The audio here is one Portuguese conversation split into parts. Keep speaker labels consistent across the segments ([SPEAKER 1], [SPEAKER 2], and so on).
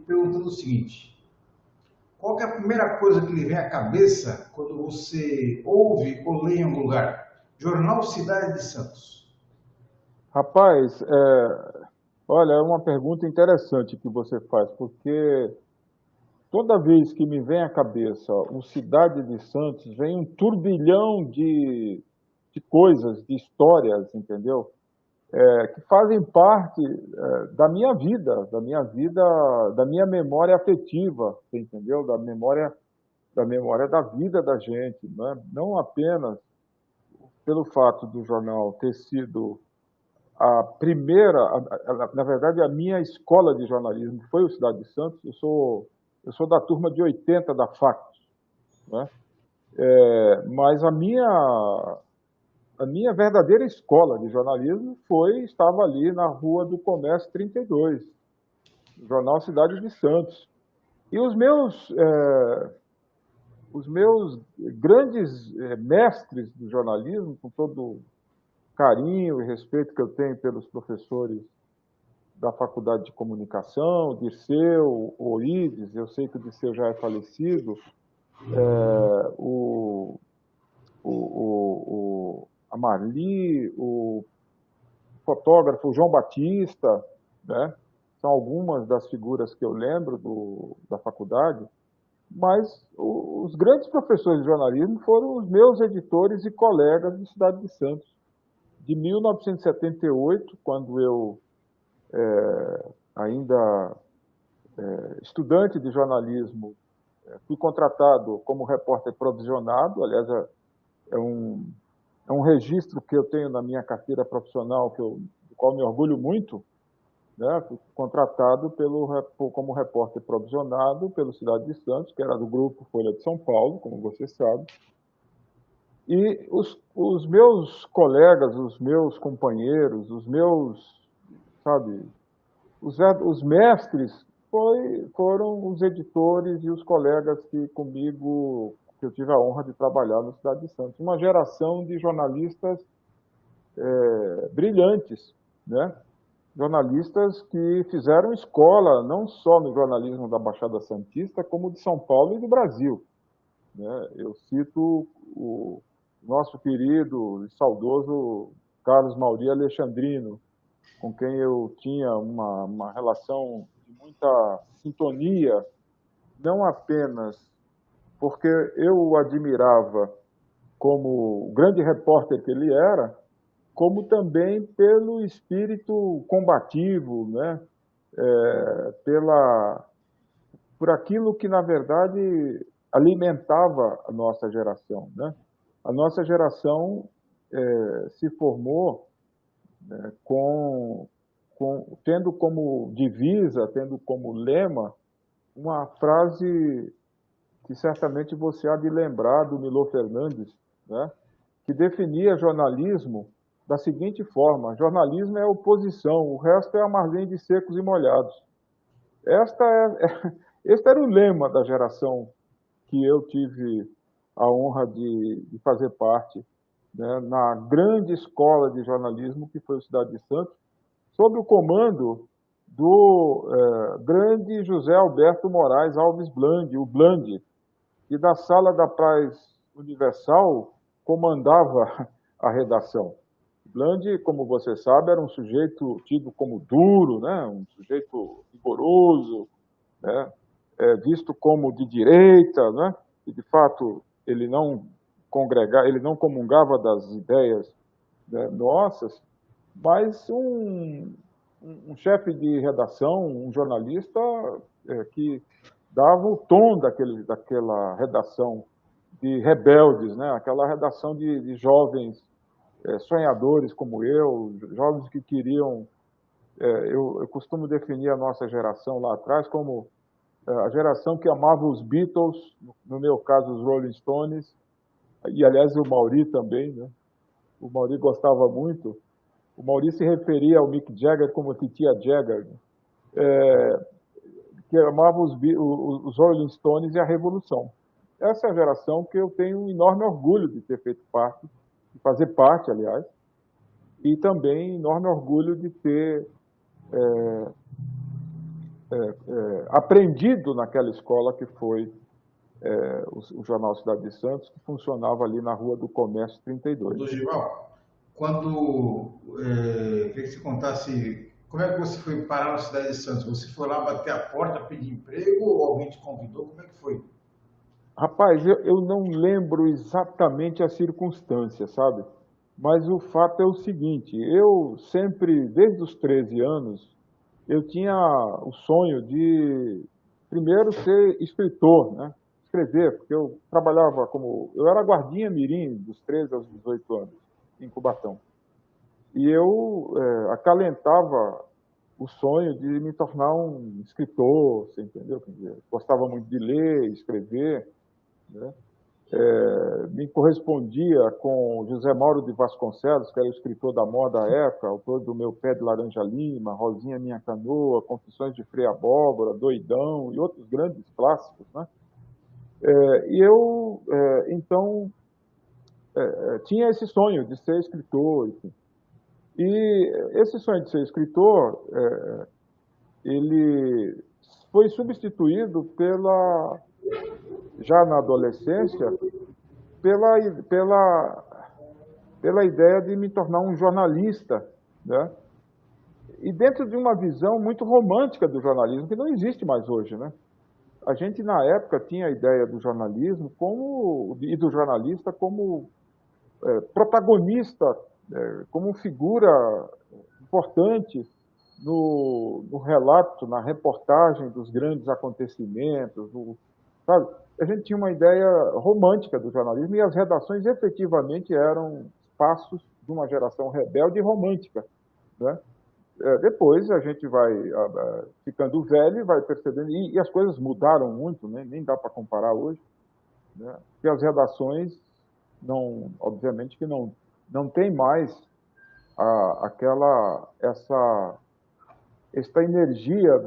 [SPEAKER 1] perguntando o seguinte: qual que é a primeira coisa que lhe vem à cabeça quando você ouve ou lê em algum lugar? Jornal Cidade de Santos.
[SPEAKER 2] Rapaz, olha, é uma pergunta interessante que você faz, porque toda vez que me vem à cabeça o Cidade de Santos, vem um turbilhão de coisas, de histórias, entendeu? Que fazem parte da minha vida, da minha memória afetiva, você entendeu? Da memória da vida da gente, né? Não apenas pelo fato do jornal ter sido a primeira, na verdade, a minha escola de jornalismo foi o Cidade de Santos. Eu sou da turma de 80 da Factos, né? Mas a minha verdadeira escola de jornalismo estava ali na Rua do Comércio 32, no jornal Cidade de Santos. E os meus grandes mestres do jornalismo, com todo o carinho e respeito que eu tenho pelos professores da Faculdade de Comunicação, Dirceu, o Ides, eu sei que o Dirceu já é falecido, o, a Marli, o fotógrafo João Batista, né? São algumas das figuras que eu lembro da faculdade, mas os grandes professores de jornalismo foram os meus editores e colegas de Cidade de Santos. De 1978, quando eu, ainda estudante de jornalismo, fui contratado como repórter provisionado. Aliás, é um, é um registro que eu tenho na minha carteira profissional, do qual me orgulho muito, né? Fui contratado como repórter provisionado pelo Cidade de Santos, que era do grupo Folha de São Paulo, como você sabe. E os meus colegas, os meus companheiros, sabe, os mestres foram os editores e os colegas que eu tive a honra de trabalhar no Cidade de Santos. Uma geração de jornalistas brilhantes, né? Jornalistas que fizeram escola não só no jornalismo da Baixada Santista, como de São Paulo e do Brasil, né? Eu cito o nosso querido e saudoso Carlos Mauri Alexandrino, com quem eu tinha uma relação de muita sintonia, não apenas porque eu o admirava como o grande repórter que ele era, como também pelo espírito combativo, né? Por aquilo que, na verdade, alimentava a nossa geração, né? A nossa geração se formou tendo como divisa, tendo como lema, uma frase que certamente você há de lembrar do Milor Fernandes, né? Que definia jornalismo da seguinte forma: jornalismo é oposição, o resto é a margem de secos e molhados. Este era o lema da geração que eu tive a honra de fazer parte, né, na grande escola de jornalismo que foi o Cidade de Santos, sob o comando do grande José Alberto Moraes Alves Blandi, o Blandi, que da Sala da Paz Universal comandava a redação. Blandi, como você sabe, era um sujeito tido como duro, né? Um sujeito rigoroso, né? Visto como de direita, né? E de fato ele não comungava das ideias, né, nossas, mas um chefe de redação, um jornalista que dava o tom daquela redação de rebeldes, né? Aquela redação de jovens sonhadores como eu, jovens que queriam. Eu costumo definir a nossa geração lá atrás como a geração que amava os Beatles, no meu caso os Rolling Stones, e aliás o Mauri também, né? O Mauri gostava muito. O Mauri se referia ao Mick Jagger como Titia Jagger, né? Que amava os Rolling Stones e a Revolução. Essa é a geração que eu tenho um enorme orgulho de ter feito parte, de fazer parte, aliás, e também enorme orgulho de ter aprendido naquela escola que foi o Jornal Cidade de Santos, que funcionava ali na Rua do Comércio 32.
[SPEAKER 1] Dorival, quando queria que você contasse como é que você foi parar na cidade de Santos. Você foi lá bater a porta, pedir emprego ou alguém te convidou? Como é que foi?
[SPEAKER 2] Rapaz, eu não lembro exatamente a circunstância, sabe? Mas o fato é o seguinte, eu sempre, desde os 13 anos, eu tinha o sonho de, primeiro, ser escritor, né? Escrever, porque eu trabalhava como... Eu era guardinha mirim dos 13 aos 18 anos, em Cubatão. E eu acalentava o sonho de me tornar um escritor, você entendeu? Quer dizer, gostava muito de ler, escrever, né? Me correspondia com José Mauro de Vasconcelos, que era o escritor da moda à época, autor do Meu Pé de Laranja Lima, Rosinha Minha Canoa, Confissões de Frei Abóbora, Doidão e outros grandes clássicos, né? E eu, então, tinha esse sonho de ser escritor, enfim. E esse sonho de ser escritor, ele foi substituído já na adolescência, pela, pela, pela ideia de me tornar um jornalista, né? E dentro de uma visão muito romântica do jornalismo, que não existe mais hoje, né? A gente, na época, tinha a ideia do jornalismo e do jornalista como protagonista, como figura importante no relato, na reportagem dos grandes acontecimentos, sabe? A gente tinha uma ideia romântica do jornalismo e as redações efetivamente eram espaços de uma geração rebelde e romântica, né? Depois a gente vai ficando velho e vai percebendo, e as coisas mudaram muito, né? Nem dá para comparar hoje, né? Porque as redações, não, obviamente que não tem mais esta energia,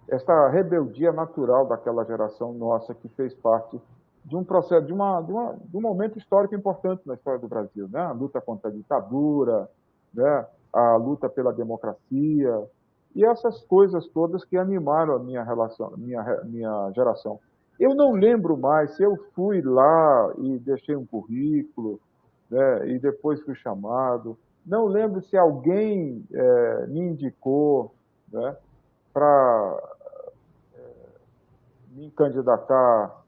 [SPEAKER 2] esta rebeldia natural daquela geração nossa que fez parte de um processo, de um momento histórico importante na história do Brasil, né? A luta contra a ditadura, né? A luta pela democracia, e essas coisas todas que animaram a minha geração. Eu não lembro mais se eu fui lá e deixei um currículo, né? E depois fui chamado. Não lembro se alguém me indicou, né, para me candidatar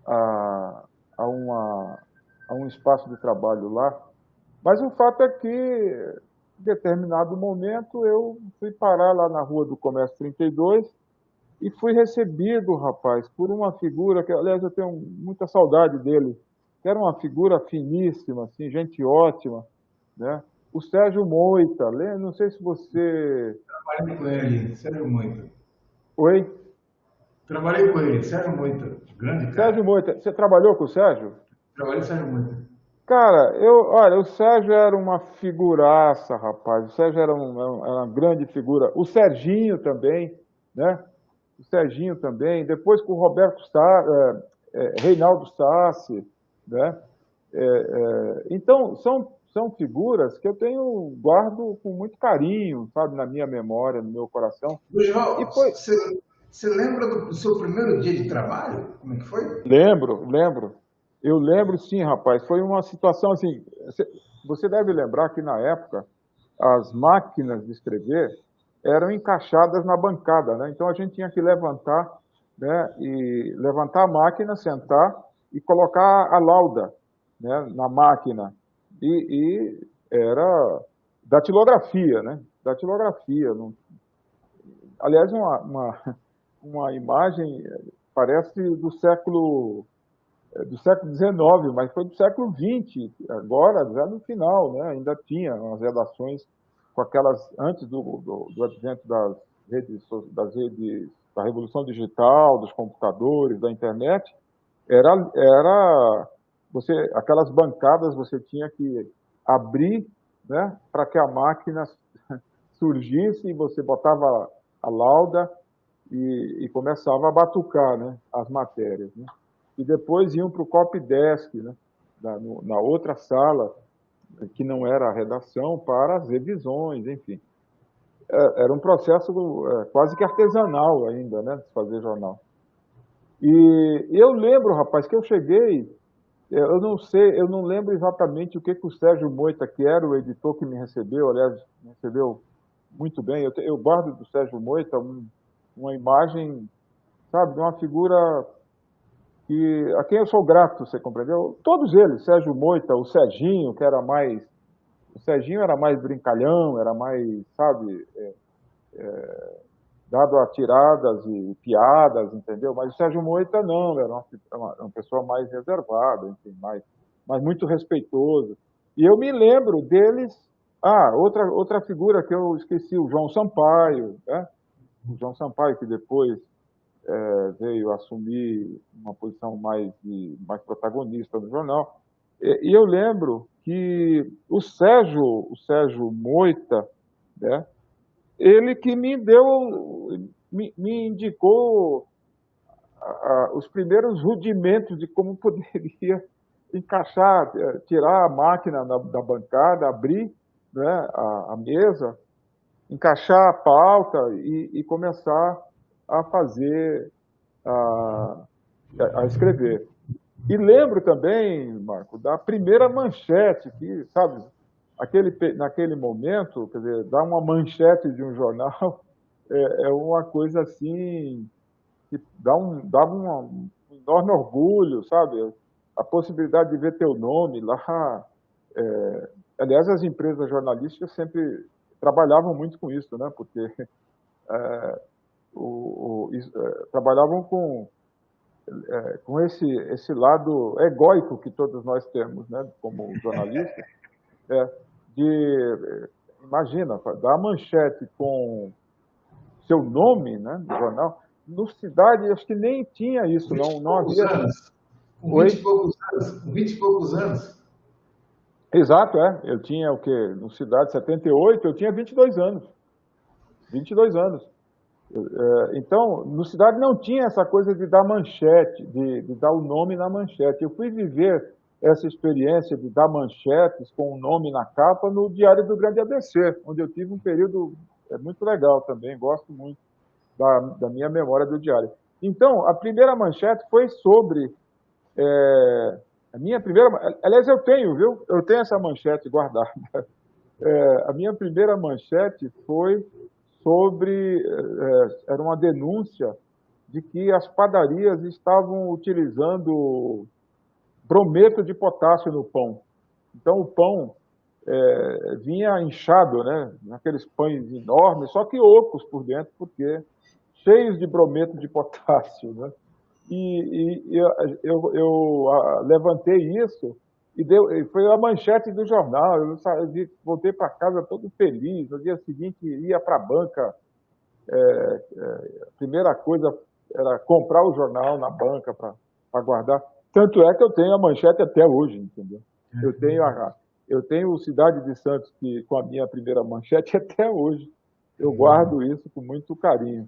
[SPEAKER 2] a, a, a um espaço de trabalho lá. Mas o fato é que, em determinado momento, eu fui parar lá na Rua do Comércio 32 e fui recebido, rapaz, por uma figura que, aliás, eu tenho muita saudade dele, que era uma figura finíssima, assim, gente ótima, né? O Sérgio Moita, não sei se você...
[SPEAKER 1] Trabalhei com ele, Sérgio Moita.
[SPEAKER 2] Oi?
[SPEAKER 1] Trabalhei com ele, Sérgio Moita, grande
[SPEAKER 2] Sérgio
[SPEAKER 1] cara.
[SPEAKER 2] Moita, você trabalhou com o Sérgio?
[SPEAKER 1] Trabalhei com Sérgio Moita.
[SPEAKER 2] Cara, olha, o Sérgio era uma figuraça, rapaz. O Sérgio era uma grande figura. O Serginho também, né? O Serginho também. Depois com o Reinaldo Sassi, né? Então, são figuras que eu guardo com muito carinho, sabe, na minha memória, no meu coração. E
[SPEAKER 1] João,
[SPEAKER 2] foi,
[SPEAKER 1] você lembra do seu primeiro dia de trabalho? Como é que foi?
[SPEAKER 2] lembro. Eu lembro sim, rapaz. Foi uma situação assim. Você deve lembrar que na época as máquinas de escrever eram encaixadas na bancada, né? Então a gente tinha que levantar, né? E levantar a máquina, sentar e colocar a lauda, né? Na máquina. E era datilografia, né? Datilografia. Aliás, uma imagem parece do século XIX, mas foi do século XX, agora, já no final, né? Ainda tinha umas redações com aquelas, antes do advento da revolução digital, dos computadores, da internet, aquelas bancadas você tinha que abrir, né, para que a máquina surgisse e você botava a lauda e começava a batucar, né, as matérias, né? E depois iam para o copydesk, né, na outra sala, que não era a redação, para as revisões, enfim. Era um processo quase que artesanal ainda, né, de fazer jornal. E eu lembro, rapaz, que eu cheguei, eu não sei, eu não lembro exatamente o que o Sérgio Moita, que era o editor que me recebeu, aliás, me recebeu muito bem. Eu guardo do Sérgio Moita uma imagem, sabe, de uma figura a quem eu sou grato, você compreendeu? Todos eles, Sérgio Moita, o Serginho, que era mais, o Serginho era mais brincalhão, era mais, sabe, dado a tiradas e piadas, entendeu? Mas o Sérgio Moita não, era uma pessoa mais reservada, enfim, mas muito respeitoso. E eu me lembro deles. Outra figura que eu esqueci, o João Sampaio, né? O João Sampaio, que depois veio assumir uma posição mais protagonista no jornal. E eu lembro que o Sérgio Moita, né? Ele que me indicou os primeiros rudimentos de como poderia encaixar, tirar a máquina da bancada, abrir, né, a mesa, encaixar a pauta e começar a fazer, a escrever. E lembro também, Marco, da primeira manchete, que, sabe, naquele momento, quer dizer, dar uma manchete de um jornal é uma coisa assim que dava um enorme orgulho, sabe? A possibilidade de ver teu nome lá. Aliás, as empresas jornalísticas sempre trabalhavam muito com isso, né? Porque trabalhavam com esse lado egóico que todos nós temos, né? Como jornalistas, imagina, dar manchete com seu nome, né, no jornal. No Cidade, acho que nem tinha isso, não havia.
[SPEAKER 1] Anos. Com 20 e poucos anos. Com 20 e poucos anos.
[SPEAKER 2] Exato, eu tinha o quê? No Cidade, 78, eu tinha 22 anos. 22 anos. Então, no Cidade não tinha essa coisa de dar manchete, de dar o nome na manchete. Eu fui viver essa experiência de dar manchetes com o nome na capa no Diário do Grande ABC, onde eu tive um período muito legal também, gosto muito da minha memória do diário. Então, a primeira manchete foi sobre a minha primeira... Aliás, eu tenho, viu? Eu tenho essa manchete guardada. A minha primeira manchete foi sobre... era uma denúncia de que as padarias estavam utilizando brometo de potássio no pão. Então, o pão vinha inchado, né? Naqueles pães enormes, só que ocos por dentro, porque cheios de brometo de potássio, né? E eu levantei isso e foi a manchete do jornal. Eu voltei para casa todo feliz. No dia seguinte, ia para a banca. A primeira coisa era comprar o jornal na banca para guardar. Tanto é que eu tenho a manchete até hoje, entendeu? Eu tenho o Cidade de Santos com a minha primeira manchete até hoje. Eu guardo isso com muito carinho.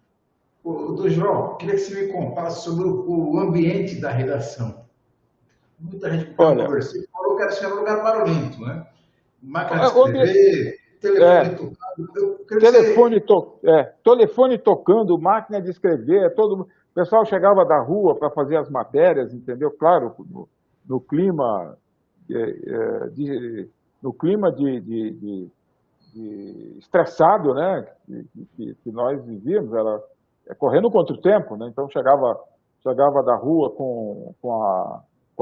[SPEAKER 1] Doutor João, queria que você me contasse sobre o ambiente da redação. Muita gente que eu conversei falou que era um lugar barulhento, né? Máquina de escrever, telefone tocado.
[SPEAKER 2] Telefone tocando, máquina de escrever, o pessoal chegava da rua para fazer as matérias, entendeu? Claro, no clima de estressado, né? Que nós vivíamos, era correndo contra o tempo, né? Então chegava da rua com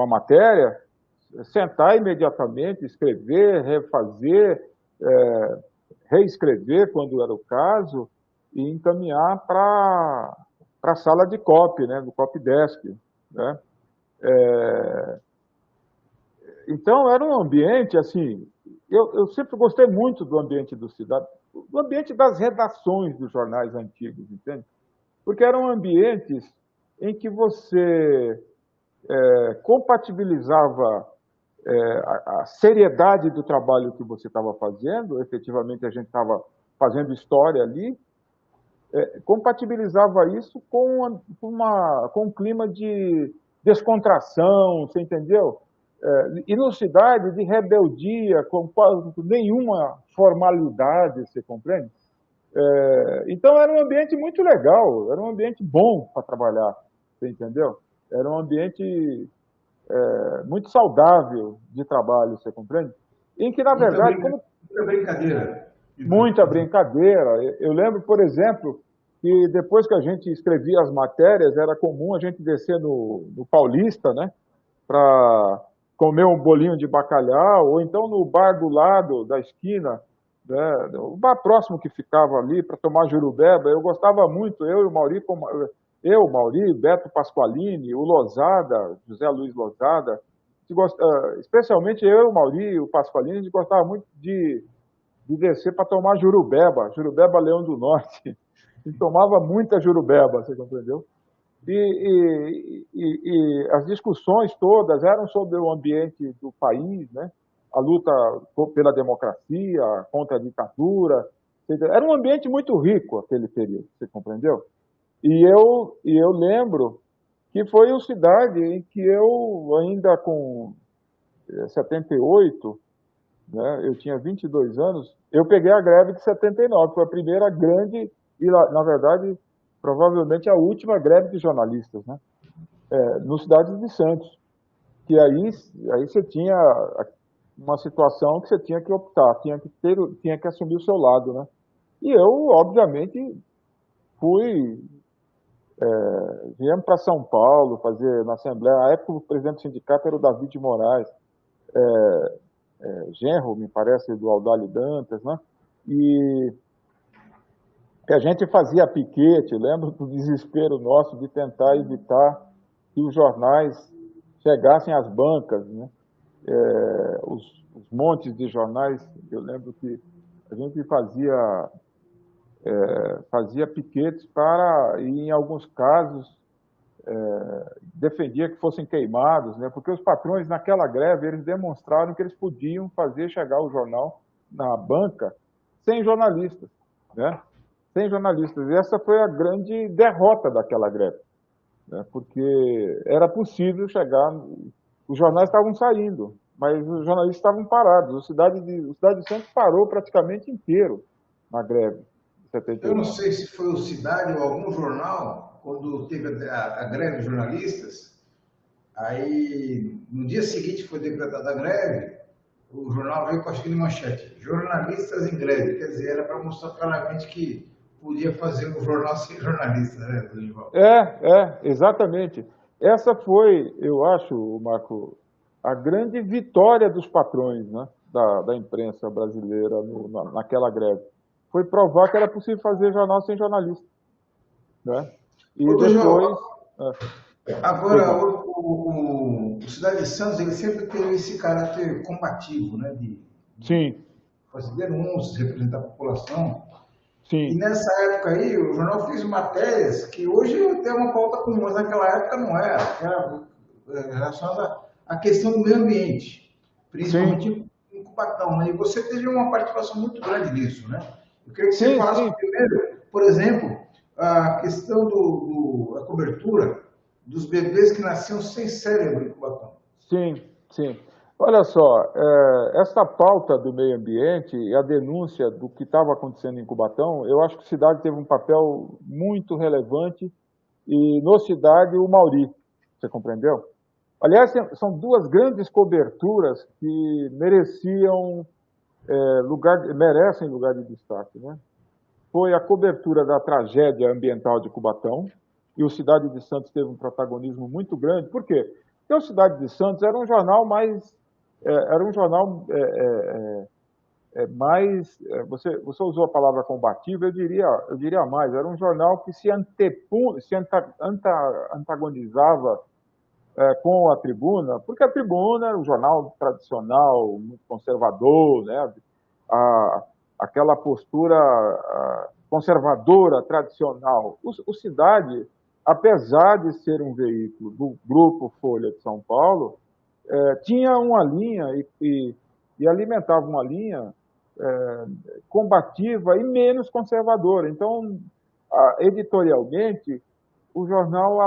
[SPEAKER 2] a matéria, sentar imediatamente, escrever, refazer, reescrever quando era o caso e encaminhar para a sala de copy, né? Do copy desk, né? Então era um ambiente assim. Eu sempre gostei muito do ambiente do Cidade, do ambiente das redações dos jornais antigos, entende? Porque eram ambientes em que você compatibilizava a seriedade do trabalho que você estava fazendo, efetivamente a gente estava fazendo história ali, compatibilizava isso com um clima de descontração, você entendeu? E no Cidade, de rebeldia, com nenhuma formalidade, você compreende? Então era um ambiente muito legal, era um ambiente bom para trabalhar, você entendeu? Era um ambiente muito saudável de trabalho, você compreende? Em que, na
[SPEAKER 1] Muita,
[SPEAKER 2] verdade, como
[SPEAKER 1] muita brincadeira.
[SPEAKER 2] muita brincadeira, eu lembro, por exemplo, que depois que a gente escrevia as matérias, era comum a gente descer no Paulista, né, para comer um bolinho de bacalhau, ou então no bar do lado da esquina, né, o bar próximo que ficava ali, para tomar jurubeba. Eu gostava muito, eu, o Mauri, Beto Pasqualini, o Lozada, José Luiz Lozada, especialmente eu, o Mauri, o Pasqualini, a gente gostava muito de descer para tomar jurubeba, jurubeba Leão do Norte. A gente tomava muita jurubeba, você compreendeu? E as discussões todas eram sobre o ambiente do país, né? A luta pela democracia, contra a ditadura. Era um ambiente muito rico aquele período, você compreendeu? E eu lembro que foi uma cidade em que eu, ainda com 78, né, eu tinha 22 anos, eu peguei a greve de 79, foi a primeira grande e, na verdade, provavelmente a última greve de jornalistas, né, no Cidade de Santos, que aí você tinha uma situação que você tinha que optar, tinha que assumir o seu lado, né. E eu, obviamente, fui, viemos para São Paulo fazer na Assembleia, na época o presidente do sindicato era o David de Moraes, genro, me parece, do Audálio Dantas, né? E que a gente fazia piquete, lembro do desespero nosso de tentar evitar que os jornais chegassem às bancas, né? Os montes de jornais, eu lembro que a gente fazia piquetes para, e em alguns casos, defendia que fossem queimados, né? Porque os patrões, naquela greve, eles demonstraram que eles podiam fazer chegar o jornal na banca sem jornalistas, né? Sem jornalistas. E essa foi a grande derrota daquela greve, né? Porque era possível chegar, os jornais estavam saindo, mas os jornalistas estavam parados. O Cidade de Santos parou praticamente inteiro na greve de
[SPEAKER 1] Eu não
[SPEAKER 2] 79.
[SPEAKER 1] sei se foi o Cidade ou algum jornal, quando teve a greve de jornalistas, aí no dia seguinte foi decretada a greve, o jornal veio com a seguinte manchete: jornalistas em greve. Quer dizer, era para mostrar claramente que podia fazer um jornal sem jornalista, né, Dorival?
[SPEAKER 2] Exatamente. Essa foi, eu acho, Marco, a grande vitória dos patrões, né, da imprensa brasileira naquela greve. Foi provar que era possível fazer jornal sem jornalista, né? E
[SPEAKER 1] Ô,
[SPEAKER 2] depois...
[SPEAKER 1] Dorival,
[SPEAKER 2] Pois
[SPEAKER 1] agora
[SPEAKER 2] não.
[SPEAKER 1] o Cidade de Santos, ele sempre teve esse caráter combativo, né, de
[SPEAKER 2] Sim,
[SPEAKER 1] fazer denúncias, representar a população. E
[SPEAKER 2] sim,
[SPEAKER 1] nessa época aí, o jornal fez matérias que hoje tem uma pauta comum, mas naquela época não era, que era relacionada à questão do meio ambiente,
[SPEAKER 2] sim,
[SPEAKER 1] principalmente em Cubatão, né? E você teve uma participação muito grande nisso, né? Eu queria que você
[SPEAKER 2] sim,
[SPEAKER 1] falasse
[SPEAKER 2] sim,
[SPEAKER 1] primeiro, por exemplo, a questão da cobertura dos bebês que nasciam sem cérebro em Cubatão.
[SPEAKER 2] sim, sim. Olha só, essa pauta do meio ambiente e a denúncia do que estava acontecendo em Cubatão, eu acho que a cidade teve um papel muito relevante e no Cidade o Mauri, você compreendeu? Aliás, são duas grandes coberturas que merecem lugar de destaque, né? Foi a cobertura da tragédia ambiental de Cubatão, e o Cidade de Santos teve um protagonismo muito grande. Por quê? Porque o Cidade de Santos era um jornal você usou a palavra combativo, eu diria mais, era um jornal que antagonizava com a Tribuna, porque a Tribuna era um jornal tradicional, muito conservador, né? A, aquela postura conservadora, tradicional. O Cidade, apesar de ser um veículo do Grupo Folha de São Paulo, tinha uma linha e alimentava uma linha combativa e menos conservadora. Então, editorialmente, o jornal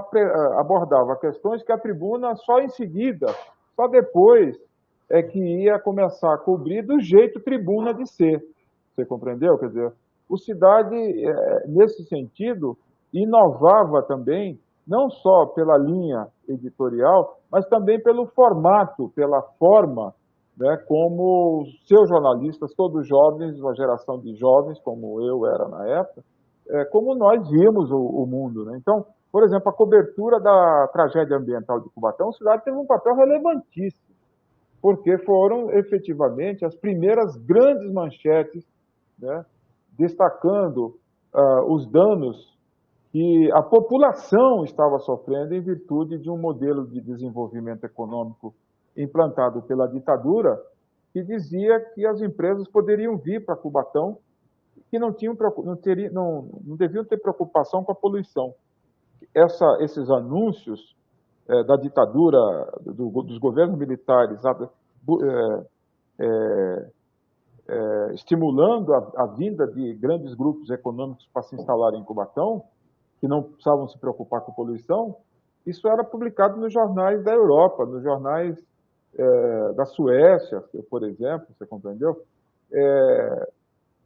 [SPEAKER 2] abordava questões que a Tribuna só em seguida, só depois, é que ia começar a cobrir do jeito Tribuna de ser. Você compreendeu? Quer dizer, o Cidade, nesse sentido, inovava também, não só pela linha editorial, mas também pelo formato, pela forma, né, como seus jornalistas, todos jovens, uma geração de jovens, como eu era na época, como nós vimos o mundo. Né? Então, por exemplo, a cobertura da tragédia ambiental de Cubatão, a Cidade teve um papel relevantíssimo, porque foram efetivamente as primeiras grandes manchetes, né, destacando os danos que a população estava sofrendo em virtude de um modelo de desenvolvimento econômico implantado pela ditadura, que dizia que as empresas poderiam vir para Cubatão, que não deviam ter preocupação com a poluição. Esses anúncios da ditadura, dos governos militares, estimulando a vinda de grandes grupos econômicos para se instalarem em Cubatão, que não precisavam se preocupar com a poluição, isso era publicado nos jornais da Europa, nos jornais da Suécia, por exemplo, você compreendeu?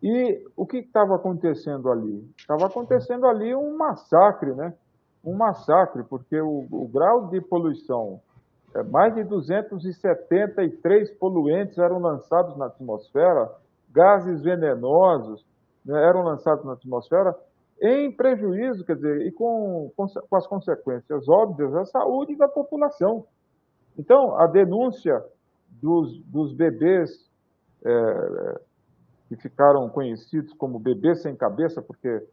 [SPEAKER 2] E o que estava acontecendo ali? Estava acontecendo ali um massacre, né? Um massacre, porque o grau de poluição, mais de 273 poluentes eram lançados na atmosfera, gases venenosos, né, eram lançados na atmosfera, em prejuízo, quer dizer, e com as consequências óbvias à saúde da população. Então, a denúncia dos bebês que ficaram conhecidos como bebês sem cabeça, porque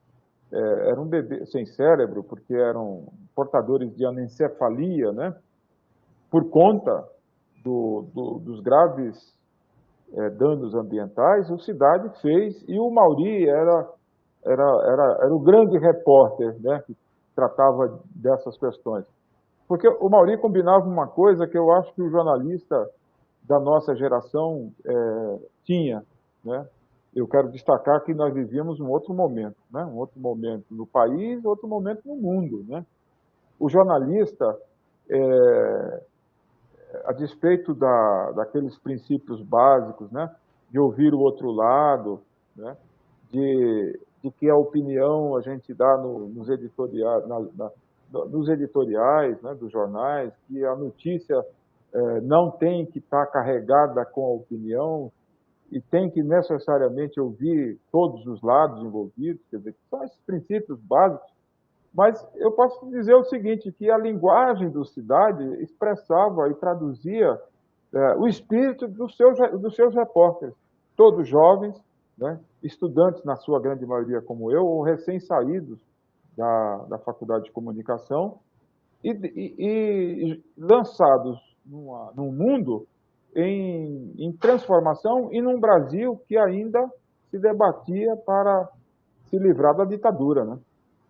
[SPEAKER 2] eram bebês sem cérebro, porque eram portadores de anencefalia, né? Por conta dos graves danos ambientais, o Cidade fez, e o Mauri era o grande repórter, né, que tratava dessas questões. Porque o Mauri combinava uma coisa que eu acho que o jornalista da nossa geração tinha, né? Eu quero destacar que nós vivíamos um outro momento, né? Um outro momento no país, outro momento no mundo, né? O jornalista, a despeito daqueles princípios básicos, né? De ouvir o outro lado, né? De que a opinião a gente dá nos editoriais, né? Dos jornais, que a notícia não tem que estar carregada com a opinião, e tem que necessariamente ouvir todos os lados envolvidos, quer dizer, são esses princípios básicos, mas eu posso dizer o seguinte, que a linguagem do Cidade expressava e traduzia o espírito dos seus repórteres, todos jovens, né, estudantes, na sua grande maioria como eu, ou recém-saídos da Faculdade de Comunicação, e lançados num mundo em transformação e num Brasil que ainda se debatia para se livrar da ditadura, né?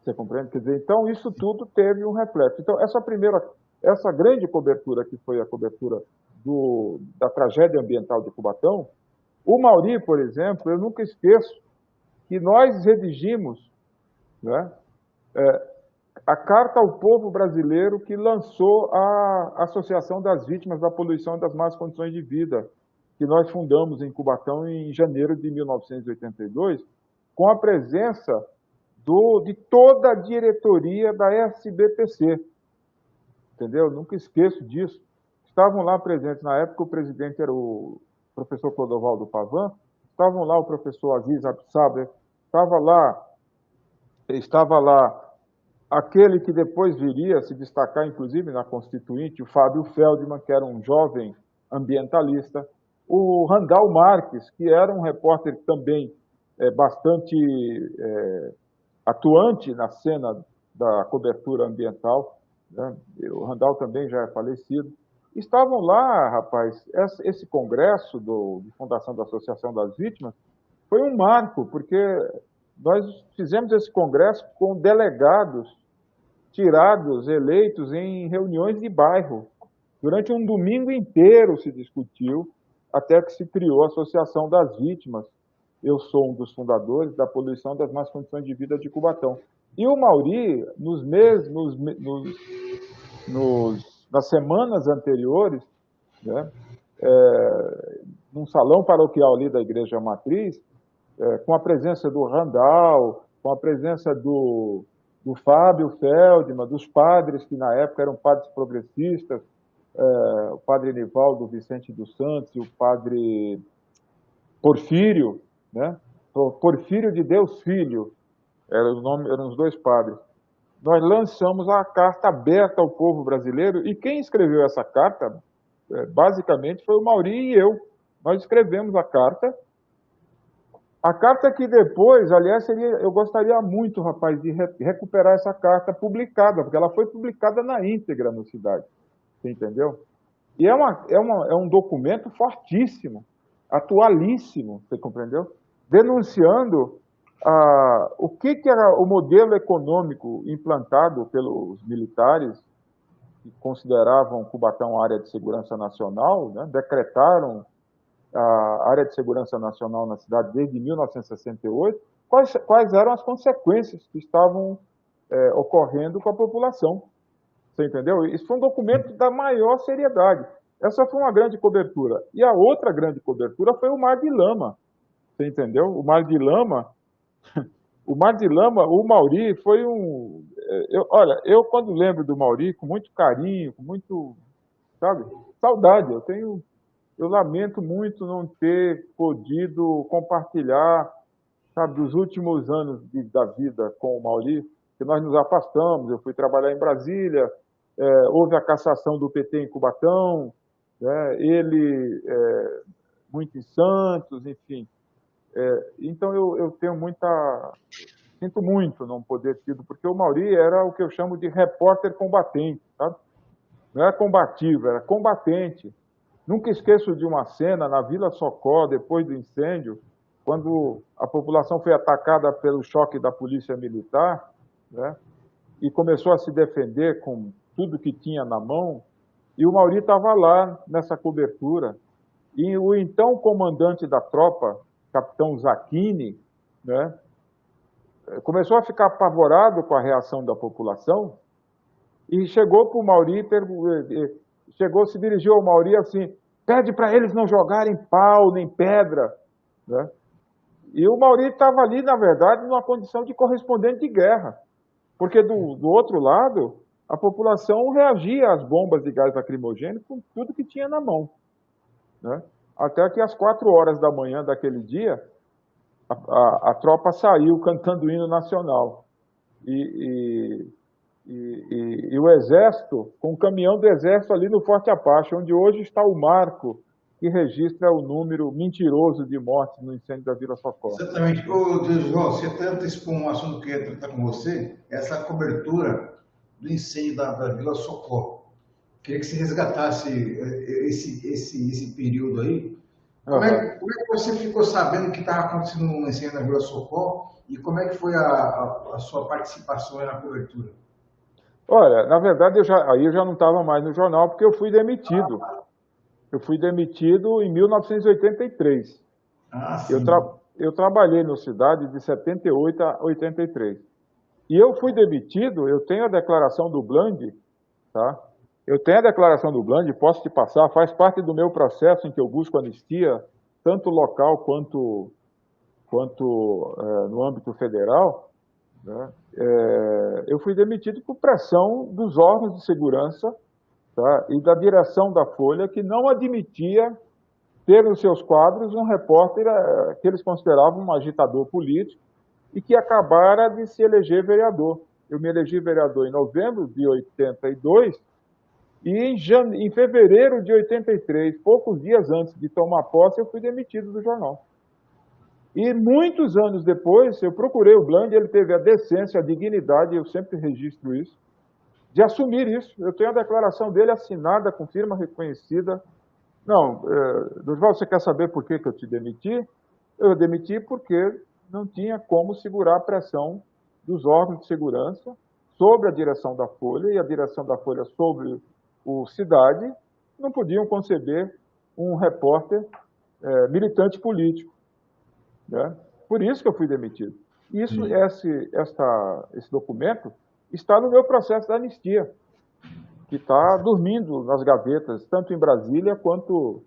[SPEAKER 2] Você compreende? Quer dizer, então isso tudo teve um reflexo. Então essa grande cobertura que foi a cobertura da tragédia ambiental de Cubatão, o Mauri, por exemplo, eu nunca esqueço que nós redigimos, né, a Carta ao Povo Brasileiro que lançou a Associação das Vítimas da Poluição e das Más Condições de Vida, que nós fundamos em Cubatão em janeiro de 1982, com a presença de toda a diretoria da SBPC. Entendeu? Nunca esqueço disso. Estavam lá presentes, na época o presidente era o professor Clodovaldo Pavan, estavam lá o professor Aziz Absaber, estava lá aquele que depois viria a se destacar, inclusive, na Constituinte, o Fábio Feldman, que era um jovem ambientalista, o Randall Marques, que era um repórter também bastante atuante na cena da cobertura ambiental, né? O Randall também já é falecido. Estavam lá, rapaz, esse congresso de fundação da Associação das Vítimas foi um marco, porque nós fizemos esse congresso com delegados tirados, eleitos em reuniões de bairro. Durante um domingo inteiro se discutiu, até que se criou a Associação das Vítimas. Eu sou um dos fundadores da Poluição das Más Condições de Vida de Cubatão. E o Mauri, nas semanas anteriores, né, num salão paroquial ali da Igreja Matriz, com a presença do Randall, com a presença do Fábio Feldman, dos padres que na época eram padres progressistas, o padre Nivaldo Vicente dos Santos e o padre Porfírio, né? Porfírio de Deus Filho, eram os dois padres. Nós lançamos a carta aberta ao povo brasileiro, e quem escreveu essa carta, basicamente, foi o Mauri e eu. Nós escrevemos a carta que depois, aliás, eu gostaria muito, rapaz, de recuperar essa carta publicada, porque ela foi publicada na íntegra no Cidade, você entendeu? E é um documento fortíssimo, atualíssimo, você compreendeu? Denunciando o que era o modelo econômico implantado pelos militares, que consideravam Cubatão área de segurança nacional, né? Decretaram a área de segurança nacional na cidade desde 1968, quais eram as consequências que estavam ocorrendo com a população. Você entendeu? Isso foi um documento da maior seriedade. Essa foi uma grande cobertura. E a outra grande cobertura foi o Mar de Lama. Você entendeu? O Mar de Lama, o Mauri foi um... Olha, eu quando lembro do Mauri, com muito carinho, com muito, sabe, saudade, eu lamento muito não ter podido compartilhar, sabe, dos últimos anos da vida com o Mauri, que nós nos afastamos. Eu fui trabalhar em Brasília, houve a cassação do PT em Cubatão, né, ele muito em Santos, enfim. Então eu tenho sinto muito não poder ter tido, porque o Mauri era o que eu chamo de repórter combatente, sabe? Não era combativo, era combatente. Nunca esqueço de uma cena na Vila Socó, depois do incêndio, quando a população foi atacada pelo choque da polícia militar, né, e começou a se defender com tudo que tinha na mão, e o Mauri estava lá nessa cobertura. E o então comandante da tropa, capitão Zacchini, né, começou a ficar apavorado com a reação da população e chegou para o Mauri, se dirigiu ao Mauri assim: pede para eles não jogarem pau nem pedra, né? E o Mauri estava ali, na verdade, numa condição de correspondente de guerra, porque do outro lado, a população reagia às bombas de gás lacrimogêneo com tudo que tinha na mão, né? Até que às 4h da manhã daquele dia, a tropa saiu cantando o hino nacional. E o Exército, com o caminhão do Exército ali no Forte Apache, onde hoje está o marco que registra o número mentiroso de mortes no incêndio da Vila Socorro.
[SPEAKER 1] Exatamente. Ô, João, você tanto expõe um assunto que eu ia tratar com você, essa cobertura do incêndio da Vila Socorro. Queria que você resgatasse esse período aí. Como é que você ficou sabendo que estava acontecendo um incêndio na Vila Socorro e como é que foi a sua participação aí na cobertura?
[SPEAKER 2] Olha, na verdade, aí eu já não estava mais no jornal, porque eu fui demitido. Eu fui demitido em 1983.
[SPEAKER 1] Sim.
[SPEAKER 2] Eu trabalhei no Cidade de 78 a 83. E eu fui demitido, eu tenho a declaração do Bland, tá? Eu tenho a declaração do Bland, posso te passar, faz parte do meu processo em que eu busco anistia, tanto local quanto no âmbito federal, né? Eu fui demitido por pressão dos órgãos de segurança, tá, e da direção da Folha, que não admitia ter nos seus quadros um repórter que eles consideravam um agitador político e que acabara de se eleger vereador. Eu me elegi vereador em novembro de 82 e em fevereiro de 83, poucos dias antes de tomar posse, eu fui demitido do jornal. E muitos anos depois, eu procurei o Bland, ele teve a decência, a dignidade, eu sempre registro isso, de assumir isso. Eu tenho a declaração dele assinada com firma reconhecida. Não, Dorival, você quer saber por que eu te demiti? Eu demiti porque não tinha como segurar a pressão dos órgãos de segurança sobre a direção da Folha, e a direção da Folha sobre o Cidade não podiam conceber um repórter militante político, né? Por isso que eu fui demitido. Isso, esse documento está no meu processo de anistia, que está dormindo nas gavetas, tanto em Brasília quanto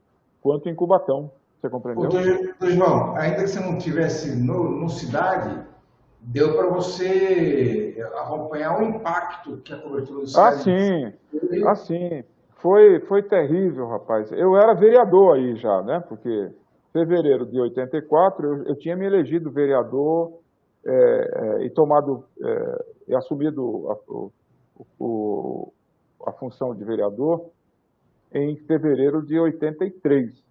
[SPEAKER 2] em Cubatão. Você compreendeu?
[SPEAKER 1] Doutor João, ainda que você não tivesse no cidade, deu para você acompanhar o impacto que a cobertura do cidade
[SPEAKER 2] Sim,
[SPEAKER 1] teve.
[SPEAKER 2] sim. Foi terrível, rapaz. Eu era vereador aí já, né? Porque em fevereiro de 84 eu tinha me elegido vereador e tomado e assumido o- a função de vereador em fevereiro de 83,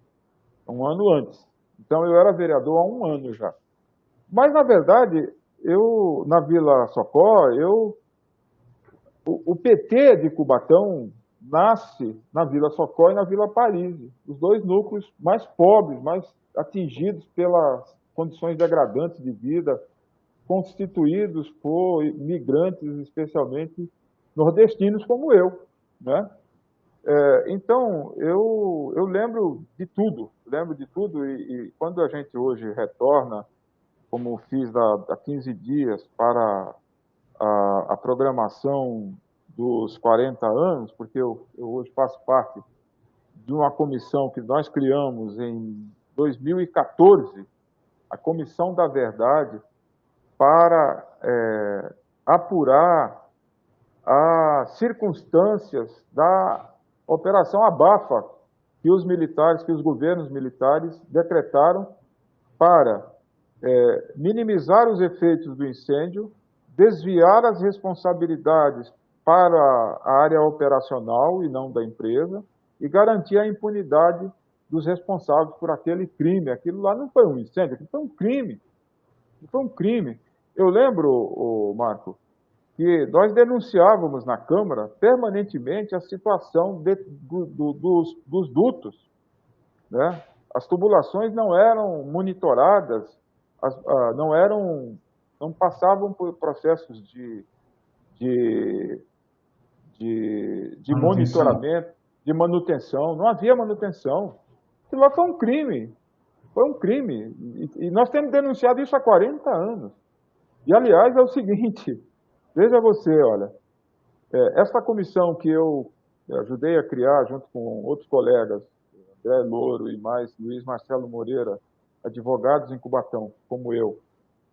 [SPEAKER 2] um ano antes. Então eu era vereador há um ano já. Mas na verdade, eu na Vila Socó, o PT de Cubatão nasce na Vila Socó e na Vila Paris, os dois núcleos mais pobres, mais atingidos pelas condições degradantes de vida, constituídos por migrantes, especialmente nordestinos como eu, né? Então, eu lembro de tudo, e quando a gente hoje retorna, como fiz há 15 dias, para a programação dos 40 anos, porque eu hoje faço parte de uma comissão que nós criamos em 2014, a Comissão da Verdade, para apurar as circunstâncias da Operação Abafa que os militares, que os governos militares decretaram para minimizar os efeitos do incêndio, desviar as responsabilidades para a área operacional e não da empresa e garantir a impunidade dos responsáveis por aquele crime. Aquilo lá não foi um incêndio, aquilo foi um crime. Foi um crime. Eu lembro, Marco, que nós denunciávamos na Câmara permanentemente a situação dos dutos, né? As tubulações não eram monitoradas, não passavam por processos de, de
[SPEAKER 1] Manutenção.
[SPEAKER 2] monitoramento, de manutenção, não havia manutenção. Aquilo lá foi um crime, e nós temos denunciado isso há 40 anos. E, aliás, é o seguinte, veja você, olha, esta comissão que eu ajudei a criar junto com outros colegas, André Louro e mais Luiz Marcelo Moreira, advogados em Cubatão, como eu,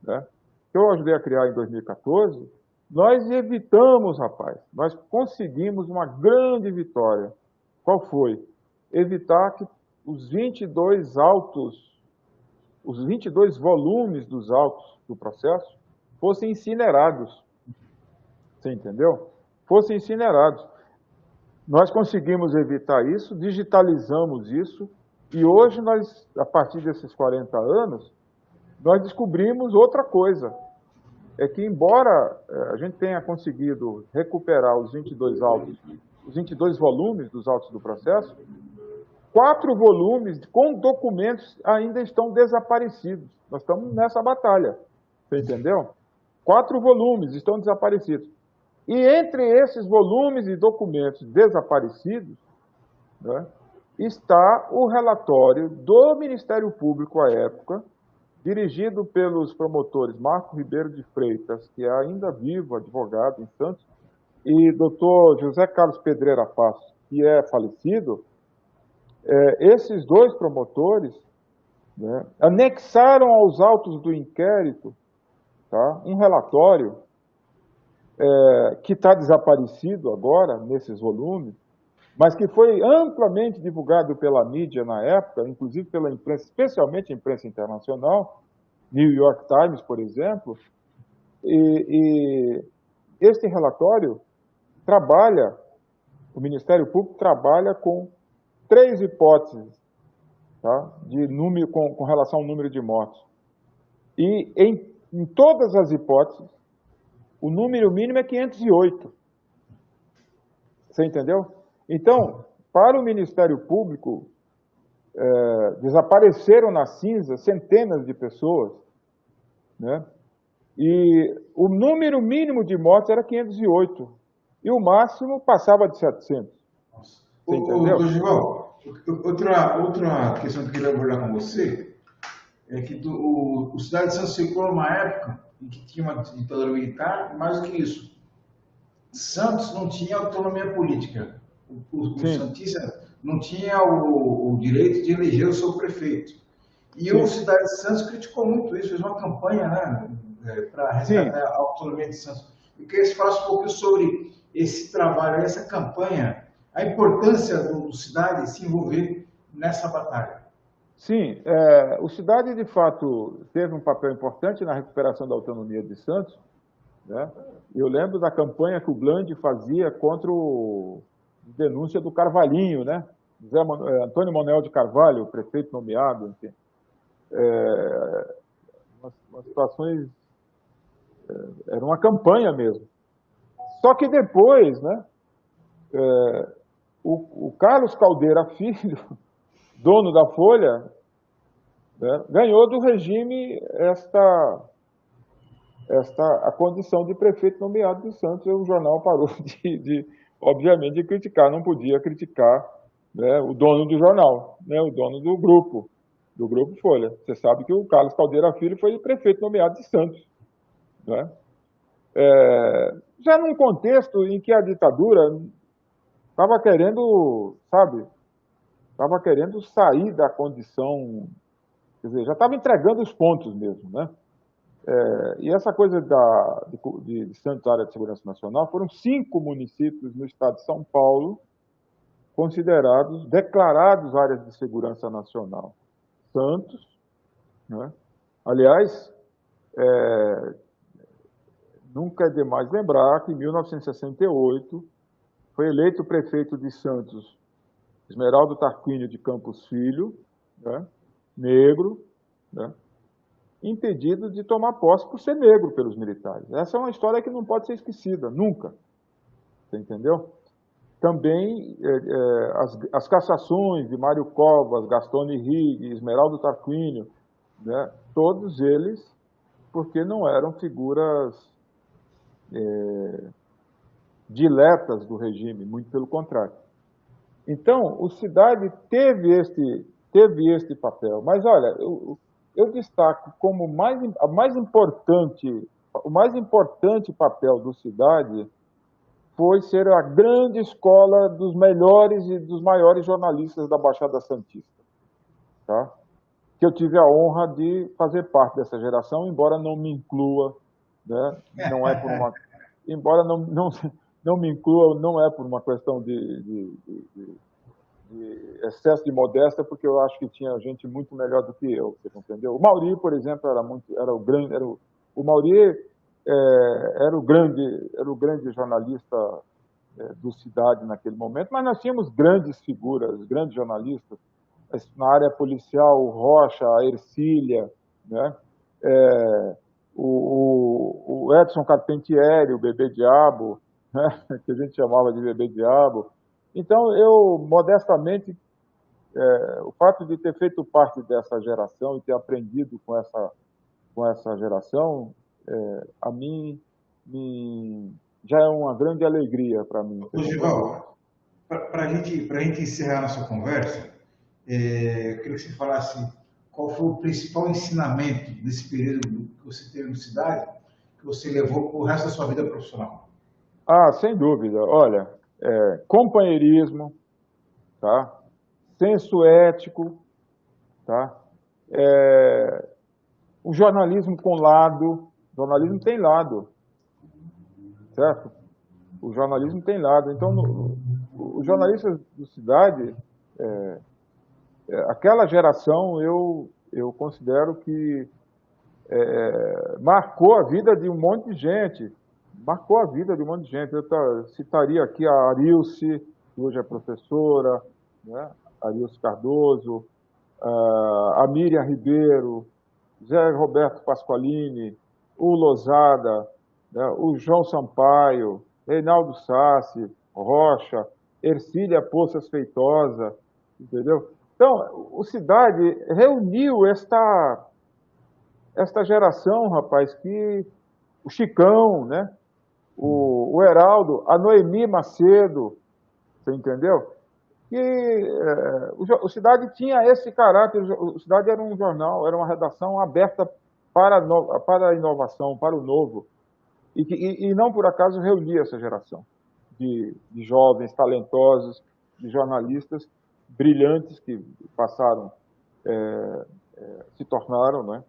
[SPEAKER 2] né? Que eu ajudei a criar em 2014, nós evitamos, rapaz, nós conseguimos uma grande vitória. Qual foi? Evitar que os 22 autos, os 22 volumes dos autos do processo fossem incinerados. Você entendeu? Fossem incinerados. Nós conseguimos evitar isso, digitalizamos isso, e hoje nós, a partir desses 40 anos, nós descobrimos outra coisa. É que, embora a gente tenha conseguido recuperar os 22 autos, os 22 volumes dos autos do processo, 4 volumes com documentos ainda estão desaparecidos. Nós estamos nessa batalha, você entendeu? 4 volumes estão desaparecidos. E entre esses volumes e documentos desaparecidos, né, está o relatório do Ministério Público à época, dirigido pelos promotores Marco Ribeiro de Freitas, que é ainda vivo, advogado em Santos, e doutor José Carlos Pedreira Passos, que é falecido. Esses dois promotores, né, anexaram aos autos do inquérito, tá, um relatório que está desaparecido agora, nesses volumes, mas que foi amplamente divulgado pela mídia na época, inclusive pela imprensa, especialmente a imprensa internacional, New York Times, por exemplo, e este relatório trabalha, o Ministério Público trabalha com 3 hipóteses, tá, de número, com relação ao número de mortos. E em todas as hipóteses, o número mínimo é 508. Você entendeu? Então, para o Ministério Público, desapareceram na cinza centenas de pessoas, né? E o número mínimo de mortes era 508. E o máximo passava de 700. Você entendeu?
[SPEAKER 1] Ô, João, outra questão que eu queria abordar com você é que o Cidade de Santos ficou numa época em que tinha uma ditadura militar, mais do que isso. Santos não tinha autonomia política. O Santista não tinha o direito de eleger o seu prefeito. E o Cidade de Santos criticou muito isso, fez uma campanha, né, para resgatar a autonomia de Santos. Eu queria que você falasse um pouco sobre esse trabalho, essa campanha, a importância do Cidade se envolver nessa batalha.
[SPEAKER 2] Sim, o Cidade, de fato, teve um papel importante na recuperação da autonomia de Santos, né? Eu lembro da campanha que o Bland fazia contra a denúncia do Carvalhinho, né? Antônio Manuel de Carvalho, prefeito nomeado, enfim. Umas situações... Era uma campanha mesmo. Só que depois, né, o Carlos Caldeira Filho, dono da Folha, né, ganhou do regime a condição de prefeito nomeado de Santos, e o jornal parou obviamente, de criticar, não podia criticar, né, o dono do jornal, né, o dono do grupo Folha. Você sabe que o Carlos Caldeira Filho foi prefeito nomeado de Santos, né? Já num contexto em que a ditadura estava querendo, sabe, estava querendo sair da condição, quer dizer, já estava entregando os pontos mesmo, né? E essa coisa de Santos, área de segurança nacional, foram 5 municípios no estado de São Paulo declarados áreas de segurança nacional. Santos, né? Aliás, nunca é demais lembrar que em 1968 foi eleito prefeito de Santos Esmeraldo Tarquínio de Campos Filho, né? Negro, né? Impedido de tomar posse por ser negro pelos militares. Essa é uma história que não pode ser esquecida, nunca. Você entendeu? Também as cassações de Mário Covas, Gastone Rigg, Esmeraldo Tarquínio, né? Todos eles porque não eram figuras diletas do regime, muito pelo contrário. Então, o Cidade teve este papel. Mas, olha, eu destaco como o mais importante papel do Cidade foi ser a grande escola dos melhores e dos maiores jornalistas da Baixada Santista, tá? Que eu tive a honra de fazer parte dessa geração, embora não me inclua, né? Não é por uma, embora não me inclua, não é por uma questão de excesso de modéstia, porque eu acho que tinha gente muito melhor do que eu, você entendeu? O Mauri, por exemplo, o Mauri era o grande jornalista do Cidade naquele momento, mas nós tínhamos grandes figuras, grandes jornalistas, na área policial, o Rocha, a Ercília, né? O Edson Carpentieri, o Bebê Diabo, né? Que a gente chamava de Bebê Diabo. Então, eu, modestamente, o fato de ter feito parte dessa geração e ter aprendido com essa geração, a mim, já é uma grande alegria para mim.
[SPEAKER 1] Gival, para a gente encerrar nossa conversa, eu queria que você falasse qual foi o principal ensinamento desse período que você teve no Cidade, que você levou para o resto da sua vida profissional.
[SPEAKER 2] Ah, sem dúvida. Olha, companheirismo, tá? Senso ético, tá? O jornalismo com lado. O jornalismo tem lado, certo? O jornalismo tem lado. Então, os jornalistas do Cidade, aquela geração, eu considero que marcou a vida de um monte de gente. Marcou a vida de um monte de gente. Eu citaria aqui a Arilce, que hoje é professora, né? Arilce Cardoso, a Miriam Ribeiro, Zé Roberto Pasqualini, o Lozada, né? O João Sampaio, Reinaldo Sassi, Rocha, Ercília Poças Feitosa, entendeu? Então, o Cidade reuniu esta geração, rapaz, que o Chicão, né? O Heraldo, a Noemi Macedo, você entendeu? E o Cidade tinha esse caráter. O Cidade era um jornal, era uma redação aberta para a inovação, para o novo, e não por acaso reunia essa geração de jovens talentosos, de jornalistas brilhantes que passaram se tornaram, né?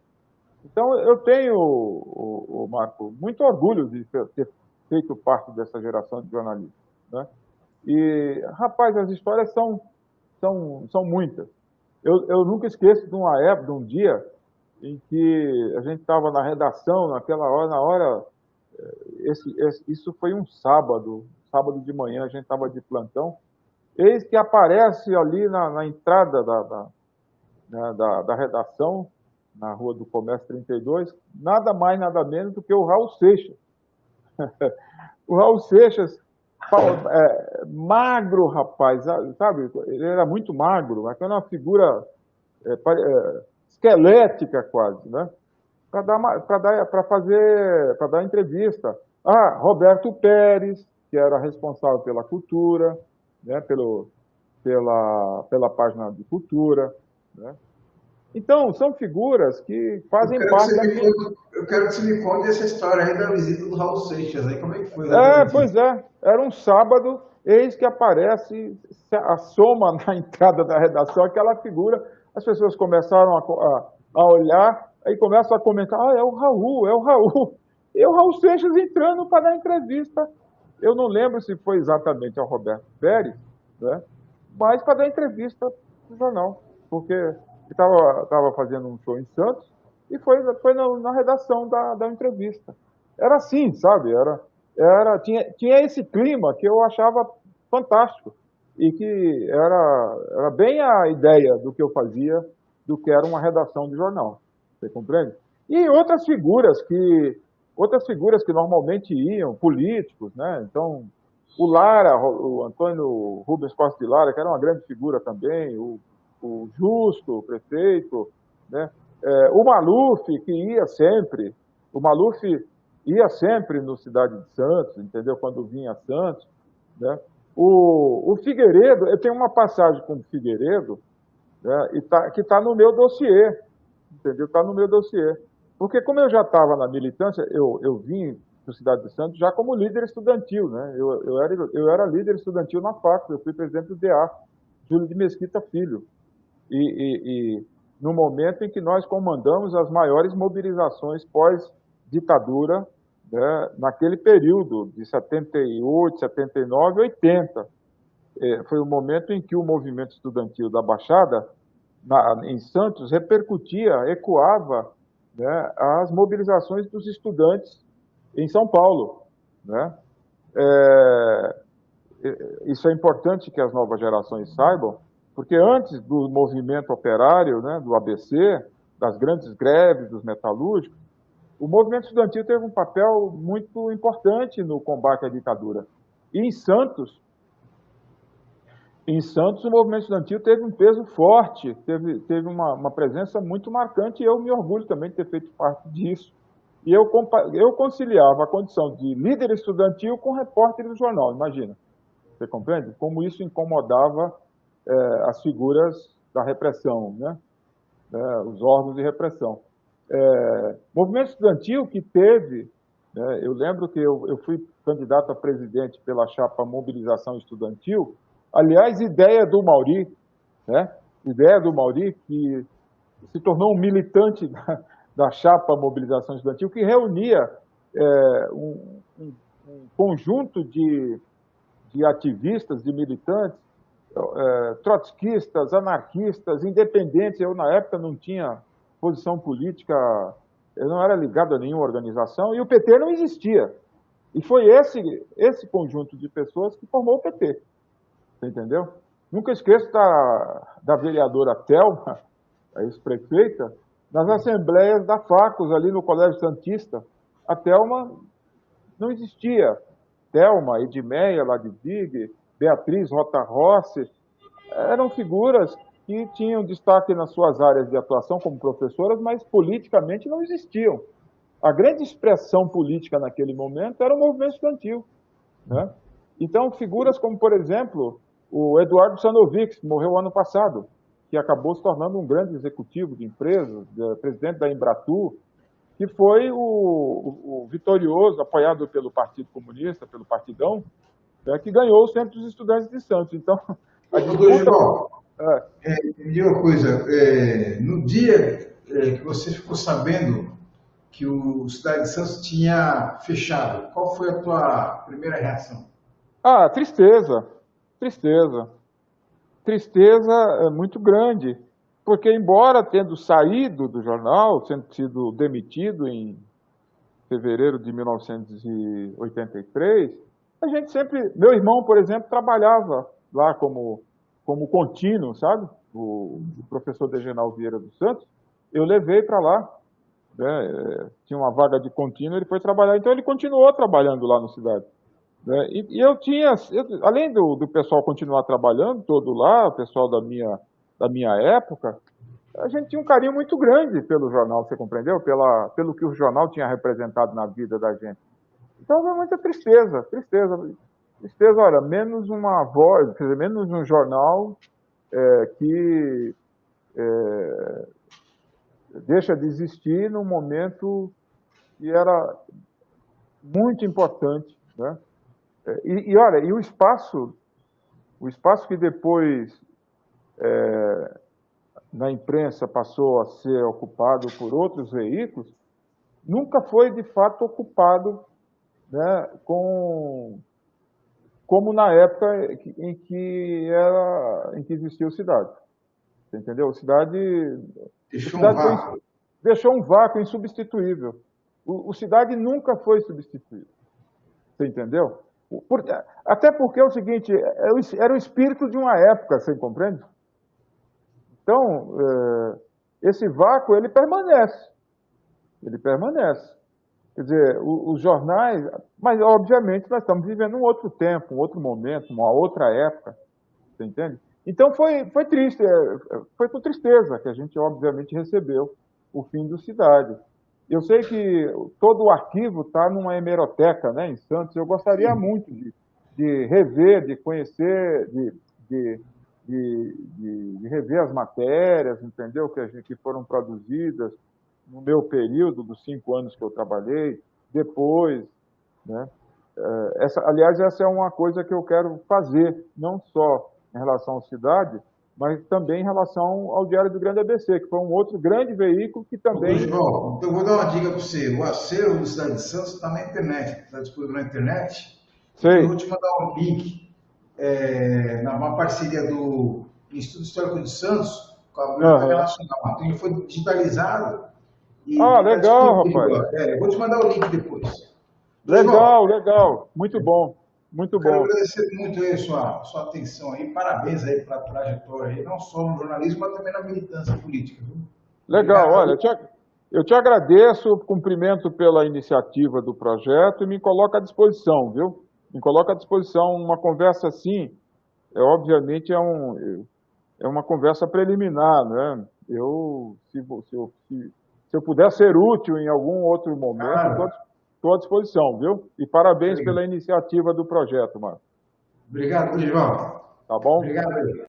[SPEAKER 2] Então, eu tenho, Marco, muito orgulho de ter feito parte dessa geração de jornalistas, né? E, rapaz, as histórias são muitas. Eu nunca esqueço de uma época, de um dia, em que a gente estava na redação, naquela hora, isso foi um sábado de manhã, a gente estava de plantão, eis que aparece ali na entrada da redação, na Rua do Comércio 32, nada mais, nada menos do que o Raul Seixas. O Raul Seixas, magro, rapaz, sabe? Ele era muito magro, mas era uma figura esquelética quase, né? Para dar entrevista. Ah, Roberto Pérez, que era responsável pela cultura, né? Pela página de cultura, né? Então, são figuras que fazem parte da minha...
[SPEAKER 1] Eu quero que você me conte essa história aí da visita do Raul Seixas, aí como é que foi?
[SPEAKER 2] Pois é, era um sábado, eis que aparece, assoma na entrada da redação aquela figura, as pessoas começaram a olhar, aí começam a comentar, é o Raul, é o Raul. E o Raul Seixas entrando para dar entrevista. Eu não lembro se foi exatamente ao Roberto Pérez, né? Mas para dar entrevista no jornal, porque estava fazendo um show em Santos e foi na redação da entrevista. Era assim, sabe? Tinha esse clima que eu achava fantástico e que era bem a ideia do que eu fazia, do que era uma redação de jornal. Você compreende? E outras figuras que normalmente iam, políticos, né? Então, o Antônio Rubens Costa de Lara, que era uma grande figura também, o Justo, o prefeito, né? O Maluf, que ia sempre, o Maluf ia sempre no Cidade de Santos, entendeu? Quando vinha a Santos, né? O Figueiredo, eu tenho uma passagem com o Figueiredo, né? Que está no meu dossiê, entendeu? Está no meu dossiê. Porque como eu já estava na militância, eu vim para a Cidade de Santos já como líder estudantil, né? Eu era líder estudantil na FACS, eu fui presidente do DA, Júlio de Mesquita Filho. E no momento em que nós comandamos as maiores mobilizações pós-ditadura, né, naquele período de 78, 79, 80. Foi o momento em que o movimento estudantil da Baixada, em Santos, ecoava, né, as mobilizações dos estudantes em São Paulo, né? Isso é importante que as novas gerações saibam, porque antes do movimento operário, né, do ABC, das grandes greves dos metalúrgicos, o movimento estudantil teve um papel muito importante no combate à ditadura. E em Santos, o movimento estudantil teve um peso forte, teve uma presença muito marcante, e eu me orgulho também de ter feito parte disso. E eu conciliava a condição de líder estudantil com repórter do jornal, imagina. Você compreende? Como isso incomodava as figuras da repressão, né? Os órgãos de repressão. Movimento estudantil que teve, né? Eu lembro que eu fui candidato a presidente pela chapa Mobilização Estudantil, aliás, ideia do Mauri, né? Ideia do Mauri, que se tornou um militante da chapa Mobilização Estudantil, que reunia um conjunto de ativistas, de militantes, trotskistas, anarquistas, independentes. Eu, na época, não tinha posição política, eu não era ligado a nenhuma organização, e o PT não existia. E foi esse conjunto de pessoas que formou o PT, você entendeu? Nunca esqueço da vereadora Thelma, a ex-prefeita, nas assembleias da Facos, ali no Colégio Santista. A Thelma não existia. Thelma, Edmeia, Ladvig, Beatriz Rota Rossi, eram figuras que tinham destaque nas suas áreas de atuação como professoras, mas politicamente não existiam. A grande expressão política naquele momento era o movimento estudantil, né? Então, figuras como, por exemplo, o Eduardo Sanovic, que morreu ano passado, que acabou se tornando um grande executivo de empresas, presidente da Embratur, que foi o vitorioso, apoiado pelo Partido Comunista, pelo Partidão, que ganhou o Centro dos Estudantes de Santos. Então, a disputa...
[SPEAKER 1] Me diga uma coisa, no dia que você ficou sabendo que o Cidade de Santos tinha fechado, qual foi a tua primeira reação?
[SPEAKER 2] Ah, tristeza, tristeza. Tristeza muito grande, porque embora tendo saído do jornal, tendo sido demitido em fevereiro de 1983, a gente sempre, meu irmão, por exemplo, trabalhava lá como contínuo, sabe? O professor Degenal Vieira dos Santos, eu levei para lá, né? Tinha uma vaga de contínuo, ele foi trabalhar, então ele continuou trabalhando lá na cidade. Né? E eu tinha, além do pessoal continuar trabalhando todo lá, o pessoal da minha época, a gente tinha um carinho muito grande pelo jornal, você compreendeu? Pelo que o jornal tinha representado na vida da gente. Então foi muita tristeza, tristeza, tristeza, olha, menos uma voz, quer dizer, menos um jornal que deixa de existir num momento que era muito importante, né? E olha, e o espaço que depois na imprensa passou a ser ocupado por outros veículos, nunca foi de fato ocupado, né, como na época em que existiu a cidade. Você entendeu? A
[SPEAKER 1] Deixou um
[SPEAKER 2] cidade
[SPEAKER 1] vácuo.
[SPEAKER 2] deixou um vácuo insubstituível. O cidade nunca foi substituído. Você entendeu? Até porque é o seguinte, era o espírito de uma época, você compreende? Então, esse vácuo, ele permanece. Ele permanece. Quer dizer, os jornais... Mas, obviamente, nós estamos vivendo um outro tempo, um outro momento, uma outra época. Você entende? Então, foi triste. Foi com tristeza que a gente, obviamente, recebeu o fim do Cidade. Eu sei que todo o arquivo está numa hemeroteca, né, em Santos. Eu gostaria
[SPEAKER 1] Sim.
[SPEAKER 2] muito de rever, de conhecer, de rever as matérias, entendeu? Que foram produzidas no meu período dos 5 anos que eu trabalhei, depois, né? Aliás, essa é uma coisa que eu quero fazer, não só em relação à cidade, mas também em relação ao Diário do Grande ABC, que foi um outro grande veículo que
[SPEAKER 1] Ô,
[SPEAKER 2] também...
[SPEAKER 1] João, então eu vou dar uma dica para você. O acervo do Cidade de Santos está na internet, está disponível na internet. Depois eu vou
[SPEAKER 2] Sei.
[SPEAKER 1] te mandar um link, uma parceria do Instituto Histórico de Santos com a Biblioteca
[SPEAKER 2] Aham.
[SPEAKER 1] Nacional. Então ele foi digitalizado
[SPEAKER 2] Ah,
[SPEAKER 1] e está
[SPEAKER 2] legal,
[SPEAKER 1] disponível
[SPEAKER 2] rapaz.
[SPEAKER 1] lá. Eu vou te mandar o link depois.
[SPEAKER 2] Legal,
[SPEAKER 1] Dorival,
[SPEAKER 2] legal. Muito bom, muito
[SPEAKER 1] eu quero
[SPEAKER 2] bom.
[SPEAKER 1] agradecer muito aí sua atenção aí. Parabéns aí pela trajetória aí, não só no jornalismo, mas também na militância política. Viu?
[SPEAKER 2] Legal,
[SPEAKER 1] Obrigado
[SPEAKER 2] olha,
[SPEAKER 1] aí.
[SPEAKER 2] eu te agradeço, cumprimento pela iniciativa do projeto e me coloco à disposição, viu? Me coloco à disposição. Uma conversa assim, obviamente, é uma conversa preliminar, né? Se eu puder ser útil em algum outro momento,
[SPEAKER 1] Claro.
[SPEAKER 2] estou à disposição, viu? E parabéns
[SPEAKER 1] Obrigado.
[SPEAKER 2] pela iniciativa do projeto, Marcos.
[SPEAKER 1] Obrigado, Dorival.
[SPEAKER 2] Tá bom?
[SPEAKER 1] Obrigado.